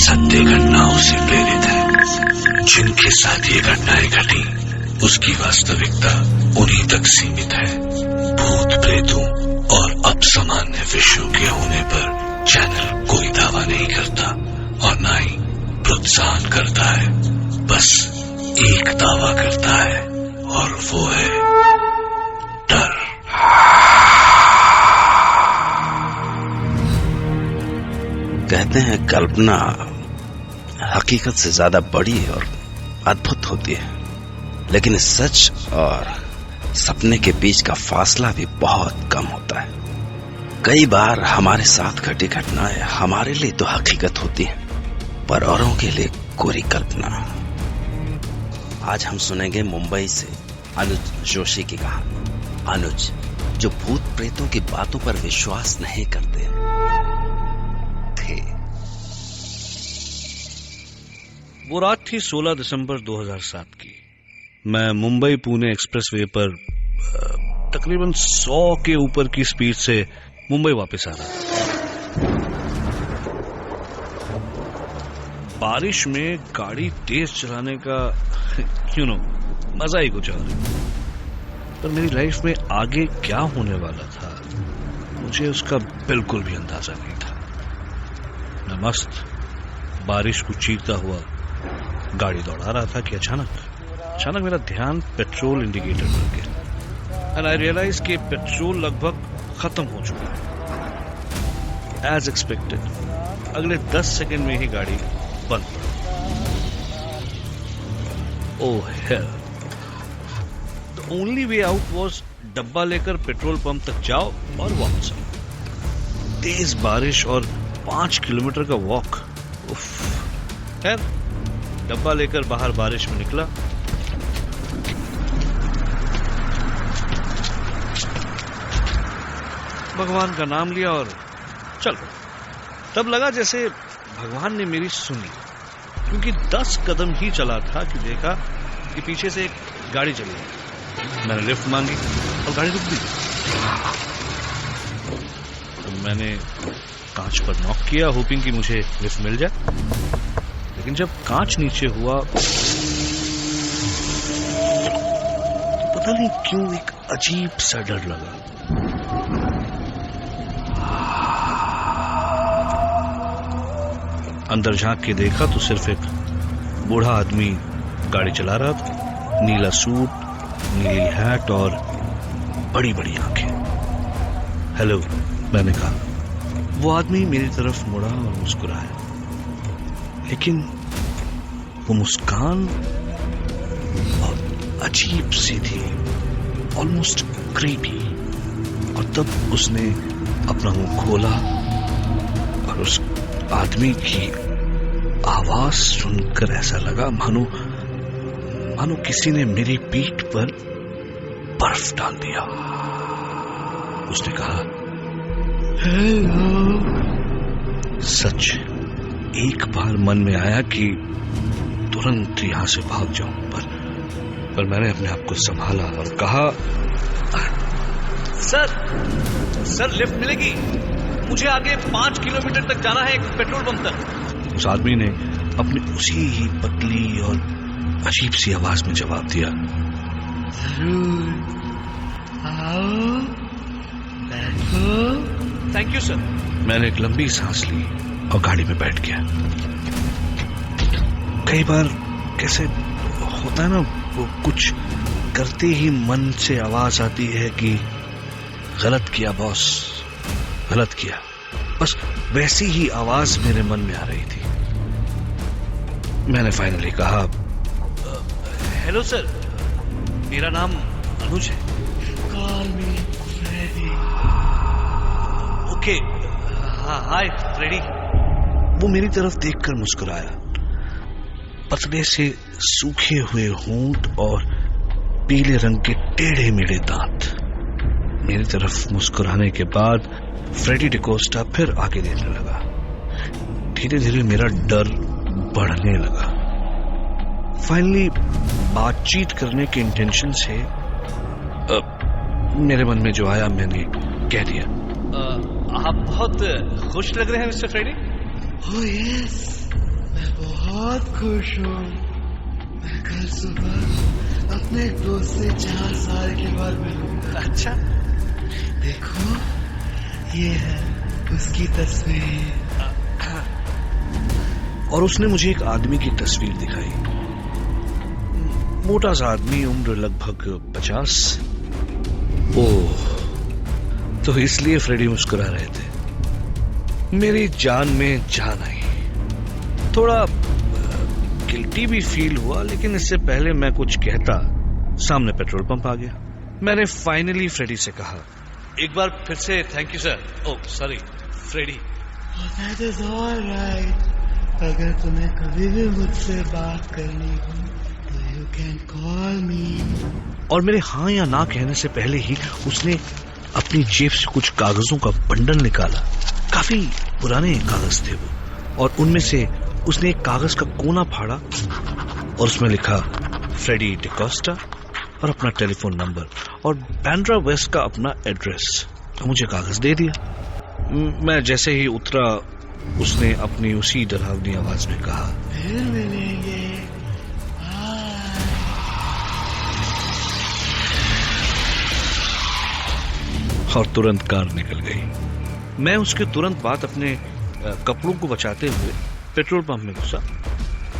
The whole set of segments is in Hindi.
सत्य घटनाओं से प्रेरित है। जिनके साथ ये घटनाएं घटी उसकी वास्तविकता उन्हीं तक सीमित है। भूत प्रेतों और अपसामान्य विषयों के होने पर चैनल कोई दावा नहीं करता और न ही प्रोत्साहन करता है। बस एक दावा करता है और वो है डर। कहते हैं कल्पना हकीकत से ज्यादा बड़ी और अद्भुत होती है, लेकिन सच और सपने के बीच का फासला भी बहुत कम होता है। कई बार हमारे साथ घटी घटनाएं हमारे लिए तो हकीकत होती है, पर औरों के लिए कोरी कल्पना। आज हम सुनेंगे मुंबई से अनुज जोशी की कहानी। अनुज जो भूत प्रेतों की बातों पर विश्वास नहीं करते थे। वो रात थी 16 दिसंबर 2007 की। मैं मुंबई पुणे एक्सप्रेसवे पर तकरीबन 100 के ऊपर की स्पीड से मुंबई वापस आ रहा था। बारिश में गाड़ी तेज चलाने का मजा ही कुछ और है। पर मेरी लाइफ में आगे क्या होने वाला था मुझे उसका बिल्कुल भी अंदाजा नहीं था। मैं मस्त बारिश को चीरता हुआ गाड़ी दौड़ा रहा था कि अचानक मेरा ध्यान पेट्रोल इंडिकेटर पर गया एंड आई रियलाइज कि पेट्रोल लगभग खत्म हो चुका है। एज एक्सपेक्टेड अगले 10 सेकंड में ही गाड़ी बंद। Oh hell, the only way out was डब्बा लेकर पेट्रोल पंप तक जाओ और वापस आओ। तेज बारिश और 5 किलोमीटर का वॉक। खैर डब्बा लेकर बाहर बारिश में निकला। भगवान का नाम लिया और चल। तब लगा जैसे भगवान ने मेरी सुनी, क्योंकि 10 कदम ही चला था कि देखा कि पीछे से एक गाड़ी चली। मैंने लिफ्ट मांगी और गाड़ी रुक गई। तो मैंने कांच पर नॉक किया होपिंग कि मुझे लिफ्ट मिल जाए, लेकिन जब कांच नीचे हुआ पता नहीं क्यों एक अजीब सा डर लगा। अंदर झांक के देखा तो सिर्फ एक बूढ़ा आदमी गाड़ी चला रहा था। नीला सूट, नीली हैट और बड़ी बड़ी आंखें। हेलो, मैंने कहा। वो आदमी मेरी तरफ मुड़ा और मुस्कुराया, लेकिन वो मुस्कान बहुत अजीब सी थी, ऑलमोस्ट क्रीपी। और तब उसने अपना मुंह खोला और उस आदमी की आवाज सुनकर ऐसा लगा मानो किसी ने मेरी पीठ पर बर्फ डाल दिया। उसने कहा, हेलो। सच एक बार मन में आया कि तुरंत यहां से भाग जाऊं, पर मैंने अपने आप को संभाला और कहा, सर लिफ्ट मिलेगी? मुझे आगे 5 किलोमीटर तक जाना है, एक पेट्रोल पंप तक। उस आदमी ने अपनी उसी ही पतली और अजीब सी आवाज में जवाब दिया, आओ बैठो। Thank you sir. मैंने एक लंबी सांस ली और गाड़ी में बैठ गया। कई बार कैसे होता है ना, वो कुछ करते ही मन से आवाज आती है कि गलत किया बॉस, गलत किया। बस वैसी ही आवाज मेरे मन में आ रही थी। मैंने फाइनली कहा, हेलो सर, मेरा नाम अनुज है। Call me Freddy. Okay, hi Freddy. वो मेरी तरफ देखकर मुस्कुराया। पतले से सूखे हुए होंठ और पीले रंग के टेढ़े मेढ़े दांत। मेरी तरफ मुस्कुराने के बाद फ्रेडी डिकोस्टा फिर आगे देखने लगा। धीरे धीरे मेरा डर बढ़ने लगा। फाइनली बातचीत करने के इंटेंशन से मेरे मन में जो आया मैंने कह दिया, आप बहुत खुश लग रहे हैं मिस्टर फ्रेडी। ओह यस, मैं बहुत खुश हूँ। मैं कल सुबह अपने एक दोस्त से 4 साल के बाद मिलूंगा। अच्छा, देखो, ये है उसकी तस्वीर। और उसने मुझे एक आदमी की तस्वीर दिखाई। मोटा सा आदमी, उम्र लगभग 50। ओह, तो इसलिए फ्रेडी मुस्कुरा रहे थे। मेरी जान में जान आई। थोड़ा गिल्टी भी फील हुआ, लेकिन इससे पहले मैं कुछ कहता, सामने पेट्रोल पंप आ गया। मैंने फाइनली फ्रेडी से कहा, एक बार फिर से thank you sir. Oh sorry Freddy. That is all right. अगर तुम्हें कभी भी मुझसे बात करनी हो तो you can call me. और मेरे हाँ या ना कहने से पहले ही उसने अपनी जेब से कुछ कागजों का बंडल निकाला। काफी पुराने कागज थे वो, और उनमें से उसने एक कागज का कोना फाड़ा और उसमें लिखा फ्रेडी डिकोस्टा और अपना टेलीफोन नंबर और बैंड्रा वेस्ट का अपना एड्रेस। मुझे कागज दे दिया। मैं जैसे ही उतरा, उसने अपनी उसी डरावनी आवाज में कहा, फिर मिलेंगे। और तुरंत कार निकल गई। मैं उसके तुरंत बाद अपने कपड़ों को बचाते हुए पेट्रोल पंप में घुसा।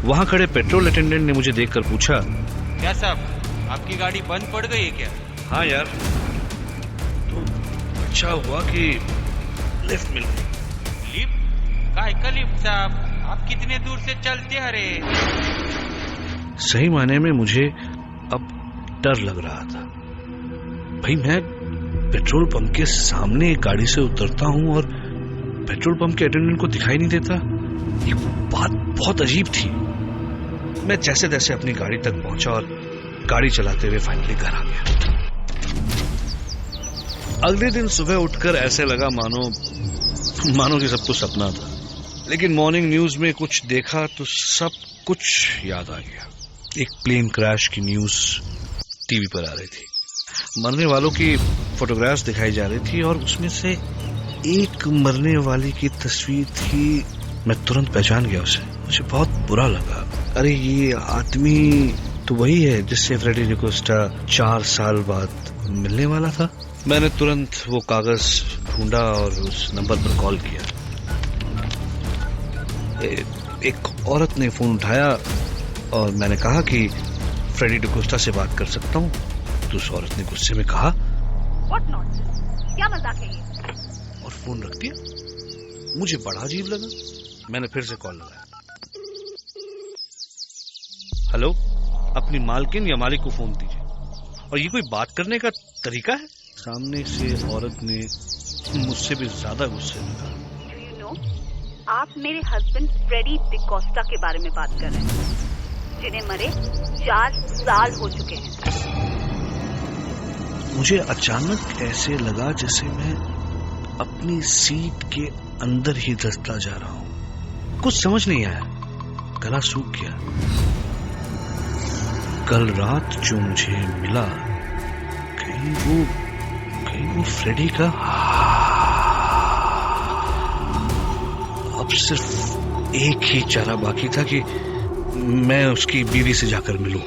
वहां खड़े पेट्रोल अटेंडेंट ने मुझे देखकर पूछा, क्या साहब, आपकी गाड़ी बंद पड़ गई है क्या? हाँ यार, तो अच्छा हुआ कि लिफ्ट मिल गई। लिफ्ट? काय का लिफ्ट साहब, आप कितने दूर से चलते आ रहे? सही मायने में मुझे अब डर लग रहा था। भाई, मैं पेट्रोल पंप के सामने एक गाड़ी से उतरता हूं और पेट्रोल पंप के अटेंडेंट को दिखाई नहीं देता। ये बात बहुत अजीब थी। मैं जैसे तैसे अपनी गाड़ी तक पहुंचा और गाड़ी चलाते हुए फाइनली घर आ गया। अगले दिन सुबह उठकर ऐसे लगा मानो कि सब कुछ सपना था। लेकिन मॉर्निंग न्यूज में कुछ देखा तो सब कुछ याद आ गया। एक प्लेन क्रैश की न्यूज टीवी पर आ रही थी। मरने वालों की फोटोग्राफ्स दिखाई जा रही थी और उसमें से एक मरने वाली की तस्वीर थी। मैं तुरंत पहचान गया उसे। मुझे बहुत बुरा लगा। अरे, ये आदमी तो वही है जिससे फ्रेडी डिकोस्टा 4 साल बाद मिलने वाला था। मैंने तुरंत वो कागज ढूंढा और उस नंबर पर कॉल किया। एक औरत ने फोन उठाया और मैंने कहा कि फ्रेडी डिकोस्टा से बात कर सकता हूँ। तो उस औरत ने गुस्से में कहा, What nonsense? क्या मजाक है ये? और फोन रख दिया। मुझे बड़ा अजीब लगा। मैंने फिर से कॉल लगाया। हेलो, अपनी मालकिन या मालिक को फोन दीजिए। और ये कोई बात करने का तरीका है? सामने से औरत ने मुझसे भी ज्यादा गुस्से में कहा, Do you know, आप मेरे हस्बैंड फ्रेडी डिकोस्टा के बारे में बात कर रहे हैं, जिन्हें मरे 4 साल हो चुके हैं। मुझे अचानक ऐसे लगा जैसे मैं अपनी सीट के अंदर ही धंसता जा रहा हूं। कुछ समझ नहीं आया। गला सूख गया। कल रात जो मुझे मिला, कहीं वो फ्रेडी का? अब सिर्फ एक ही चारा बाकी था कि मैं उसकी बीवी से जाकर मिलूं।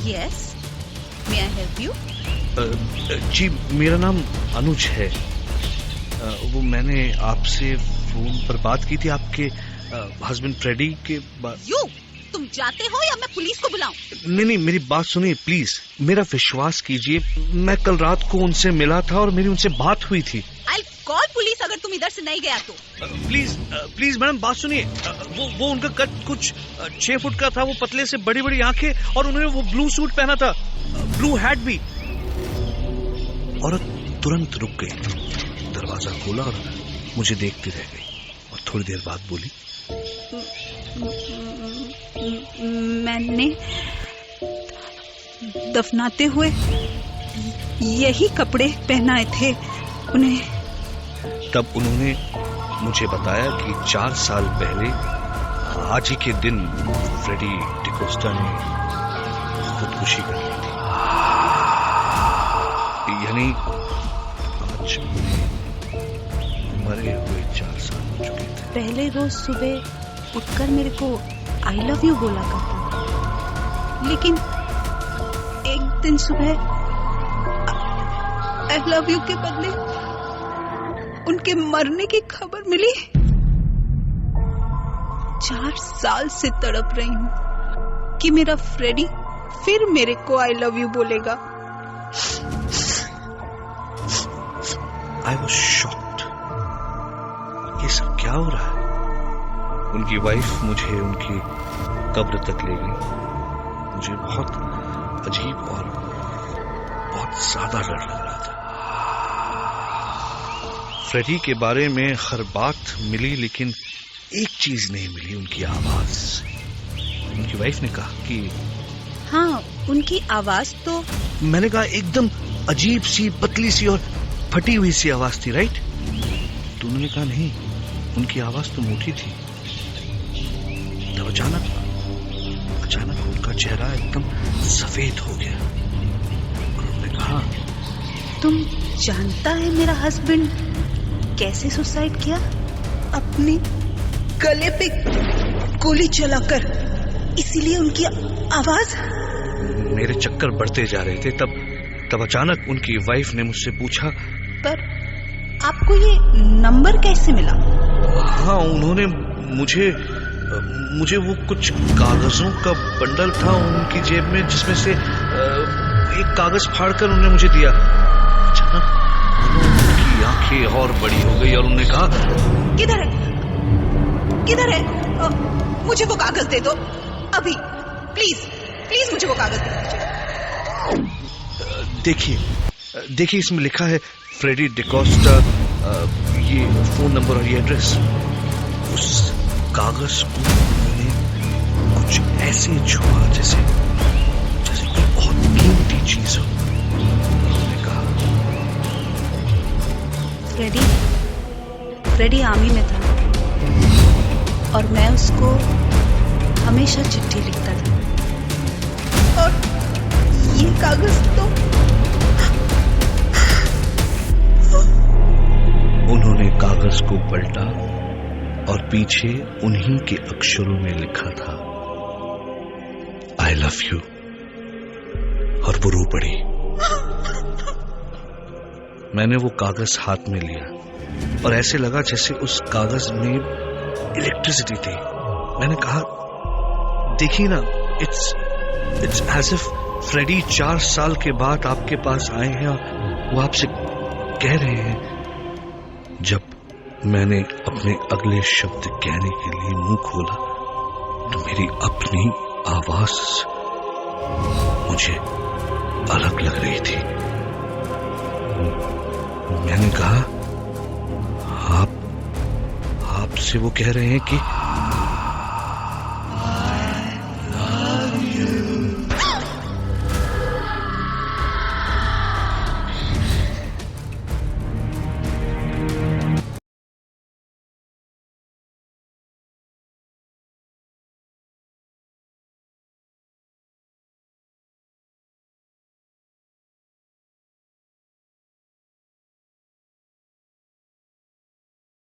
Yes, may I help you? जी, मेरा नाम अनुज है। वो मैंने आपसे फोन पर बात की थी आपके हस्बैंड फ्रेडी के You, तुम जाते हो या मैं पुलिस को बुलाऊं? नहीं, मेरी बात सुनिए प्लीज। मेरा विश्वास कीजिए, मैं कल रात को उनसे मिला था और मेरी उनसे बात हुई थी। I'll call पुलिस अगर तुम इधर से नहीं गया तो। प्लीज मैडम, बात सुनिए। वो उनका कद कुछ 6 फुट का था। वो पतले से बड़ी बड़ी आंखें और उन्होंने वो ब्लू सूट पहना था, ब्लू हैट भी। औरत तुरंत रुक गई, दरवाजा खोला और मुझे देखती रह गई और थोड़ी देर बाद बोली, मैंने दफनाते हुए यही कपड़े पहनाए थे उन्हें। तब उन्होंने मुझे बताया कि 4 साल पहले आज ही के दिन फ्रेडी डिकोस्टा ने खुदकुशी कर ली थी। यानी आज मरे हुए 4 साल हो चुके थे। पहले रोज सुबह उठकर मेरे को आई लव यू बोला करता, लेकिन एक दिन सुबह आई लव यू के बदले उनके मरने की खबर मिली। 4 साल से तड़प रही हूँ कि मेरा फ्रेडी फिर मेरे को आई लव यू बोलेगा। I was shocked। ये सब क्या हो रहा है? उनकी वाइफ मुझे उनकी कब्र तक ले गई। मुझे बहुत अजीब और बहुत ज्यादा डर लग रहा था। फ्रेडी के बारे में हर बात मिली, लेकिन एक चीज नहीं मिली, उनकी आवाज। उनकी वाइफ ने कहा कि हाँ, उनकी आवाज तो मैंने कहा एकदम अजीब सी, पतली सी और फटी हुई सी आवाज थी, राइट? तो उन्होंने कहा नहीं, उनकी आवाज तो मोटी थी। तब अचानक उनका चेहरा एकदम सफेद हो गया और उन्होंने कहा, तुम जानता है मेरा हस्बैंड कैसे सुसाइड किया? अपने गले पे गोली चलाकर। इसीलिए उनकी आवाज। मेरे चक्कर बढ़ते जा रहे थे। तब अचानक उनकी वाइफ ने मुझसे पूछा, पर आपको ये नंबर कैसे मिला? हाँ, उन्होंने मुझे वो कुछ कागजों का बंडल था उनकी जेब में, जिसमें से एक कागज फाड़कर उन्होंने मुझे दिया। अचानक उनकी आंखें और बड़ी हो गई और उन्होंने कहा, किधर है? मुझे वो कागज दे दो अभी, प्लीज मुझे वो कागज दे दीजिए। देखिए इसमें लिखा है फ्रेडी डिकोस्टा, ये फोन नंबर और ये एड्रेस। उस कागज को मैंने कुछ ऐसे छुआ जैसे कोई बहुत कीमती चीज हो। मैंने कहा, फ्रेडी आर्मी में था और मैं उसको हमेशा चिट्ठी लिखता था, और ये कागज तो। उन्होंने कागज को पलटा और पीछे उन्हीं के अक्षरों में लिखा था, आई लव यू, और वो रो पड़ी। मैंने वो कागज हाथ में लिया और ऐसे लगा जैसे उस कागज में इलेक्ट्रिसिटी थी। मैंने कहा, देखिए ना, इट्स एज इफ फ्रेडी 4 साल के बाद आपके पास आए हैं और वो आपसे कह रहे हैं। जब मैंने अपने अगले शब्द कहने के लिए मुंह खोला तो मेरी अपनी आवाज मुझे अलग लग रही थी। मैंने कहा, आपसे वो कह रहे हैं कि